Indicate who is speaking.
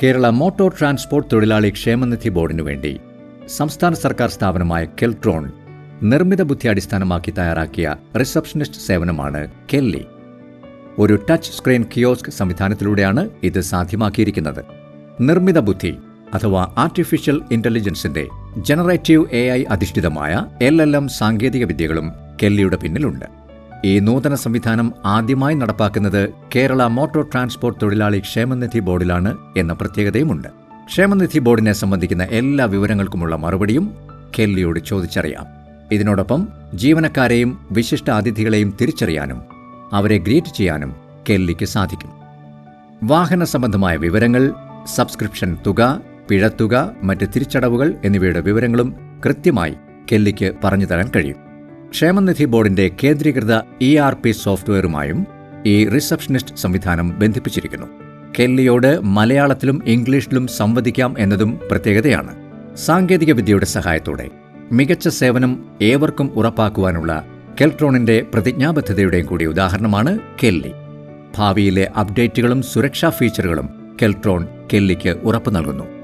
Speaker 1: Kerala motor transport തൊഴിലാളി ക്ഷേമനിധി ബോർഡിനു വേണ്ടി സംസ്ഥാന സർക്കാർ സ്ഥാപനമായ കെൽട്രോൺ നിർമ്മിത ബുദ്ധി അടിസ്ഥാനമാക്കി തയ്യാറാക്കിയ റിസപ്ഷനിസ്റ്റ് സേവനമാണ് കെല്ലി. ഒരു ടച്ച് സ്ക്രീൻ കിയോസ്ക് സംവിധാനത്തിലൂടെയാണ് ഇത് സാധ്യമാക്കിയിരിക്കുന്നത്. നിർമ്മിത ബുദ്ധി അഥവാ ആർട്ടിഫിഷ്യൽ ഇന്റലിജൻസിന്റെ ജനറേറ്റീവ് AI അധിഷ്ഠിതമായ LLM സാങ്കേതിക വിദ്യകളും കെല്ലിയുടെ പിന്നിലുണ്ട്. ഈ നൂതന സംവിധാനം ആദ്യമായി നടപ്പാക്കുന്നത് കേരള മോട്ടോർ ട്രാൻസ്പോർട്ട് തൊഴിലാളി ക്ഷേമനിധി ബോർഡിലാണ് എന്ന പ്രത്യേകതയുമുണ്ട്. ക്ഷേമനിധി ബോർഡിനെ സംബന്ധിക്കുന്ന എല്ലാ വിവരങ്ങൾക്കുമുള്ള മറുപടിയും കെല്ലിയോട് ചോദിച്ചറിയാം. ഇതിനോടൊപ്പം ജീവനക്കാരെയും വിശിഷ്ട അതിഥികളെയും തിരിച്ചറിയാനും അവരെ ഗ്രീറ്റ് ചെയ്യാനും കെല്ലിക്ക് സാധിക്കും. വാഹന സംബന്ധമായ വിവരങ്ങൾ, സബ്സ്ക്രിപ്ഷൻ തുക, പിഴത്തുക, മറ്റ് തിരിച്ചടവുകൾ എന്നിവയുടെ വിവരങ്ങളും കൃത്യമായി കെല്ലിക്ക് പറഞ്ഞു തരാൻ കഴിയും. ക്ഷേമനിധി ബോർഡിന്റെ കേന്ദ്രീകൃത ERP സോഫ്റ്റ്വെയറുമായും ഈ റിസപ്ഷനിസ്റ്റ് സംവിധാനം ബന്ധിപ്പിച്ചിരിക്കുന്നു. കെല്ലിയോട് മലയാളത്തിലും ഇംഗ്ലീഷിലും സംവദിക്കാം എന്നതും പ്രത്യേകതയാണ്. സാങ്കേതിക വിദ്യയുടെ സഹായത്തോടെ മികച്ച സേവനം ഏവർക്കും ഉറപ്പാക്കുവാനുള്ള കെൽട്രോണിന്റെ പ്രതിജ്ഞാബദ്ധതയുടെയും കൂടി ഉദാഹരണമാണ് കെല്ലി. ഭാവിയിലെ അപ്ഡേറ്റുകളും സുരക്ഷാ ഫീച്ചറുകളും കെൽട്രോൺ കെല്ലിക്ക് ഉറപ്പു നൽകുന്നു.